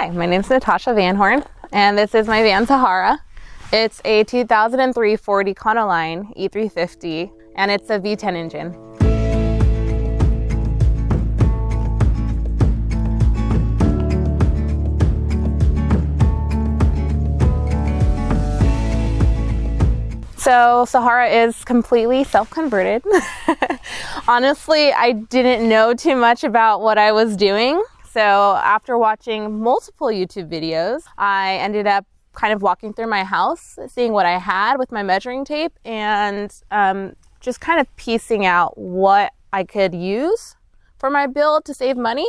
Hi, my name is Natasha Van Horn, and this is my van Sahara. It's a 2003 Ford Econoline E350, and it's a V10 engine. So Sahara is completely self-converted. Honestly, I didn't know too much about what I was doing. So after watching multiple YouTube videos, I ended up kind of walking through my house, seeing what I had with my measuring tape, and just kind of piecing out what I could use for my build to save money.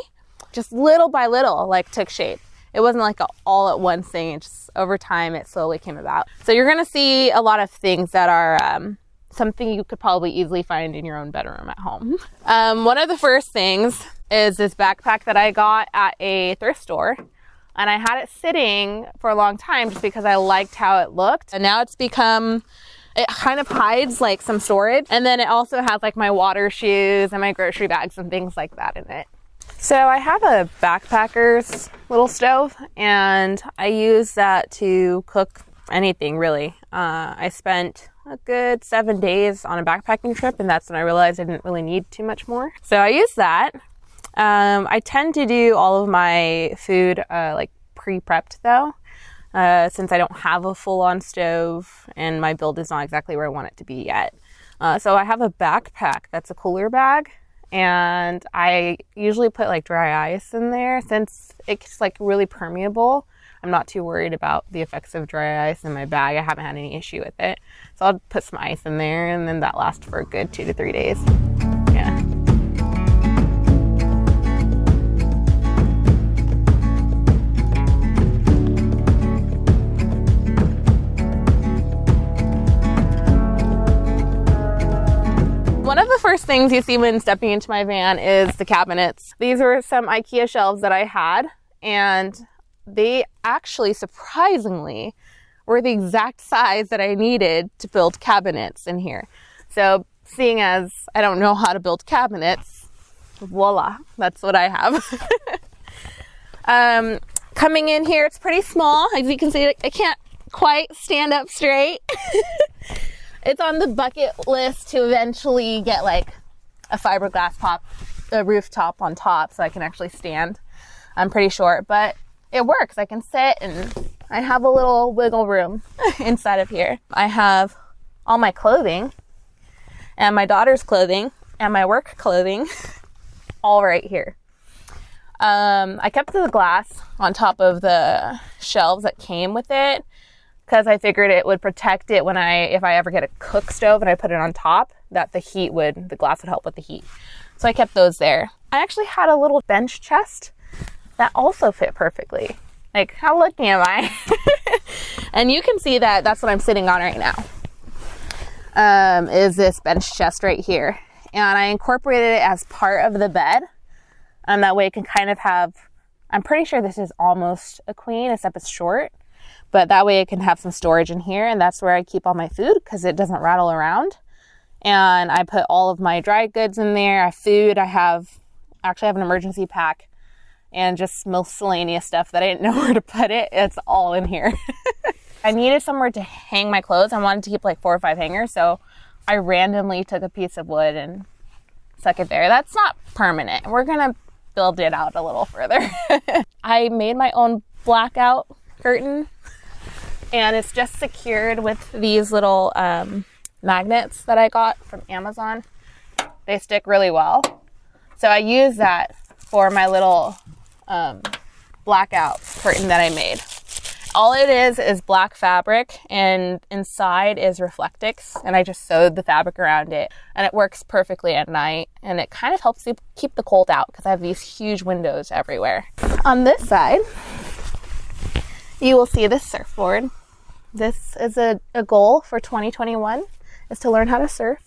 Just little by little, like, took shape. It wasn't like an all at once thing. It just over time, it slowly came about. So you're gonna see a lot of things that are something you could probably easily find in your own bedroom at home. One of the first things is this backpack that I got at a thrift store. And I had it sitting for a long time just because I liked how it looked. And now it's become, it kind of hides like some storage. And then it also has like my water shoes and my grocery bags and things like that in it. So I have a backpacker's little stove, and I use that to cook anything really. I spent a good 7 days on a backpacking trip, and that's when I realized I didn't really need too much more. So I use that. I tend to do all of my food like pre-prepped though, since I don't have a full-on stove and my build is not exactly where I want it to be yet. So I have a backpack that's a cooler bag, and I usually put like dry ice in there since it's like really permeable. I'm not too worried about the effects of dry ice in my bag. I haven't had any issue with it. So I'll put some ice in there, and then that lasts for a good 2 to 3 days. Yeah. One of the first things you see when stepping into my van is the cabinets. These were some IKEA shelves that I had, and they actually surprisingly were the exact size that I needed to build cabinets in here. So seeing as I don't know how to build cabinets, voila, that's what I have. Coming in here, it's pretty small. As you can see, I can't quite stand up straight. It's on the bucket list to eventually get like a fiberglass rooftop on top so I can actually stand. I'm pretty short, but it works. I can sit and I have a little wiggle room inside of here. I have all my clothing and my daughter's clothing and my work clothing all right here. I kept the glass on top of the shelves that came with it, because I figured it would protect it if I ever get a cook stove and I put it on top, that the glass would help with the heat. So I kept those there. I actually had a little bench chest that also fit perfectly. Like, how lucky am I? And you can see that that's what I'm sitting on right now, is this bench chest right here. And I incorporated it as part of the bed. That way it can kind of have, I'm pretty sure this is almost a queen, except it's short. But that way it can have some storage in here, and that's where I keep all my food because it doesn't rattle around. And I put all of my dry goods in there. I actually have an emergency pack and just miscellaneous stuff that I didn't know where to put it. It's all in here. I needed somewhere to hang my clothes. I wanted to keep like 4 or 5 hangers, so I randomly took a piece of wood and stuck it there. That's not permanent. We're gonna build it out a little further. I made my own blackout curtain. And it's just secured with these little magnets that I got from Amazon. They stick really well. So I use that for my little blackout curtain that I made. All it is black fabric, and inside is Reflectix, and I just sewed the fabric around it. And it works perfectly at night, and it kind of helps you keep the cold out because I have these huge windows everywhere. On this side, you will see this surfboard. This is a goal for 2021, is to learn how to surf.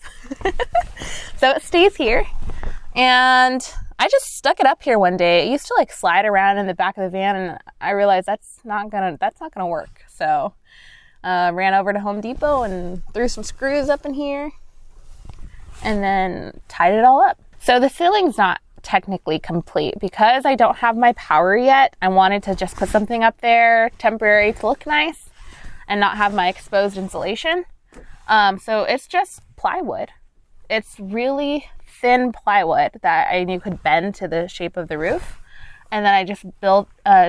So it stays here. And I just stuck it up here one day. It used to like slide around in the back of the van, and I realized that's not gonna work. So ran over to Home Depot and threw some screws up in here and then tied it all up. So the ceiling's not technically complete. Because I don't have my power yet, I wanted to just put something up there temporary to look nice and not have my exposed insulation. So it's just plywood. It's really thin plywood that I knew could bend to the shape of the roof. And then I just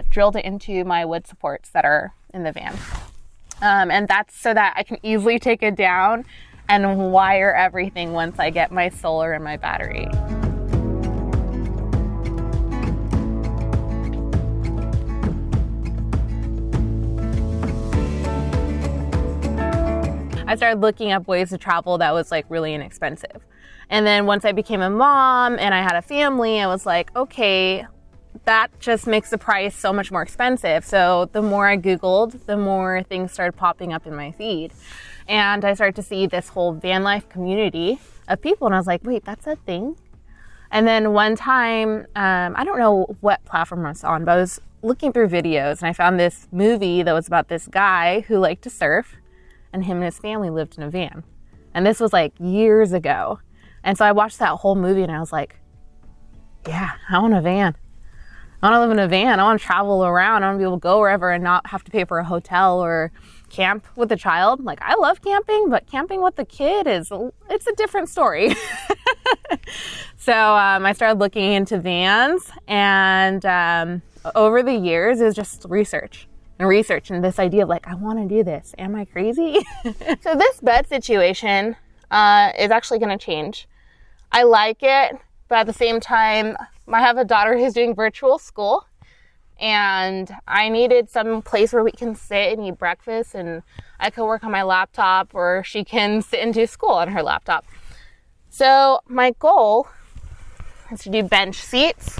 drilled it into my wood supports that are in the van. And that's so that I can easily take it down and wire everything once I get my solar and my battery. I started looking up ways to travel that was like really inexpensive. And then once I became a mom and I had a family, I was like, okay, that just makes the price so much more expensive. So the more I Googled, the more things started popping up in my feed. And I started to see this whole van life community of people. And I was like, wait, that's a thing? And then one time, I don't know what platform I was on, but I was looking through videos and I found this movie that was about this guy who liked to surf, and him and his family lived in a van. And this was like years ago. And so I watched that whole movie and I was like, yeah, I want a van. I want to live in a van. I want to travel around. I want to be able to go wherever and not have to pay for a hotel or camp with a child. Like, I love camping, but camping with a kid it's a different story. So I started looking into vans, and over the years, it was just research and this idea of like, I want to do this. Am I crazy? So this bed situation is actually going to change. I like it, but at the same time, I have a daughter who's doing virtual school, and I needed some place where we can sit and eat breakfast, and I could work on my laptop, or she can sit and do school on her laptop. So my goal is to do bench seats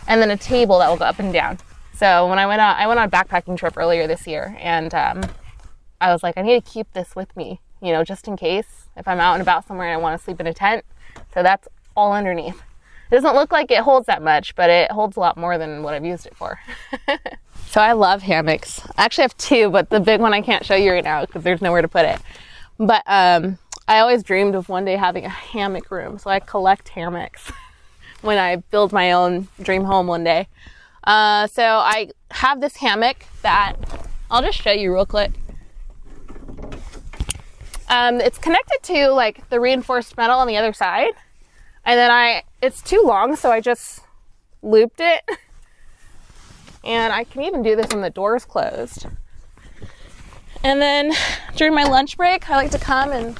and then a table that will go up and down. So when I went on a backpacking trip earlier this year, and I was like, I need to keep this with me, just in case if I'm out and about somewhere and I want to sleep in a tent. So that's all underneath. It doesn't look like it holds that much, but it holds a lot more than what I've used it for. So I love hammocks. I actually have two, but the big one I can't show you right now because there's nowhere to put it. But I always dreamed of one day having a hammock room. So I collect hammocks when I build my own dream home one day. So I have this hammock that I'll just show you real quick. It's connected to like the reinforced metal on the other side. And then it's too long, so I just looped it. And I can even do this when the door's closed. And then during my lunch break, I like to come and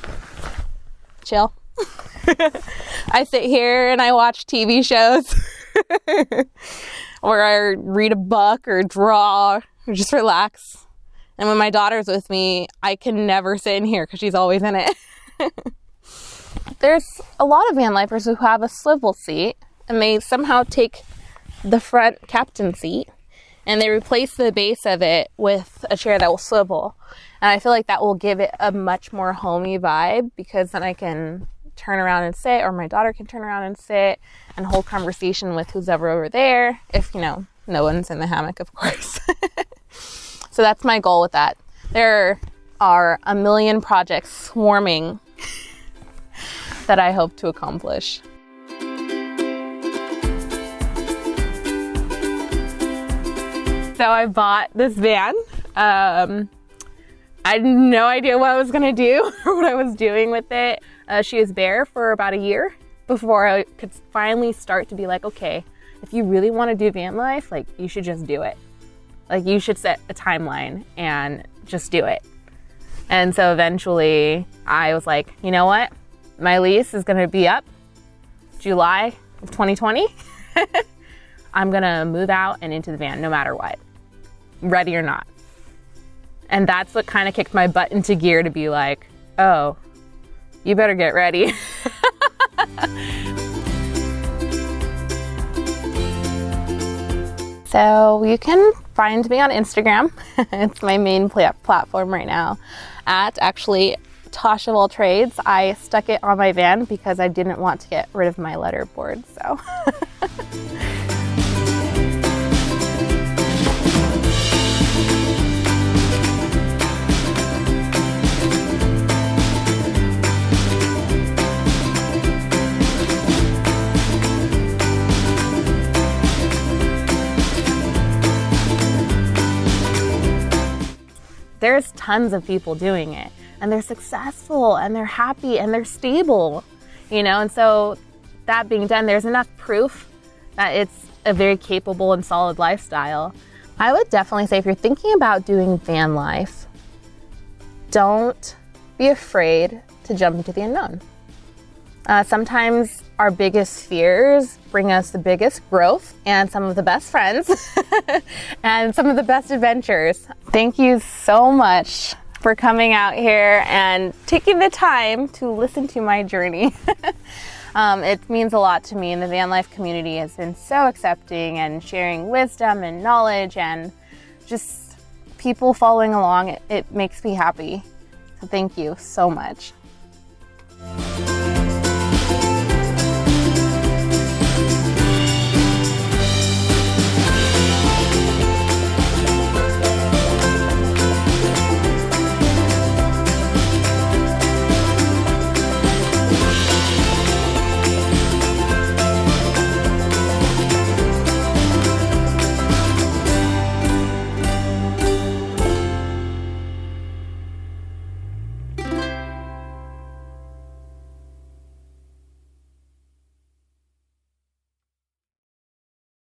chill. I sit here and I watch TV shows. Or I read a book or draw or just relax. And when my daughter's with me, I can never sit in here because she's always in it. There's a lot of van lifers who have a swivel seat, and they somehow take the front captain seat and they replace the base of it with a chair that will swivel. And I feel like that will give it a much more homey vibe, because then I can turn around and sit, or my daughter can turn around and sit and hold conversation with who's ever over there, if no one's in the hammock, of course. So that's my goal with that. There are a million projects swarming that I hope to accomplish. So I bought this van. I had no idea what I was gonna do or what I was doing with it. She was bare for about a year before I could finally start to be like, okay, if you really want to do van life, like, you should just do it. Like, you should set a timeline and just do it. And so eventually I was like, you know what? My lease is gonna be up July of 2020. I'm gonna move out and into the van no matter what, ready or not. And that's what kind of kicked my butt into gear to be like, oh, you better get ready. So you can find me on Instagram. It's my main platform right now, at actually Tash of all trades. I stuck it on my van because I didn't want to get rid of my letterboard, so. there's tons of people doing it, and they're successful and they're happy and they're stable, you know? And so that being done, there's enough proof that it's a very capable and solid lifestyle. I would definitely say if you're thinking about doing van life, don't be afraid to jump into the unknown. Sometimes our biggest fears bring us the biggest growth and some of the best friends and some of the best adventures. Thank you so much for coming out here and taking the time to listen to my journey. It means a lot to me, and the van life community has been so accepting and sharing wisdom and knowledge, and just people following along. It makes me happy. So thank you so much.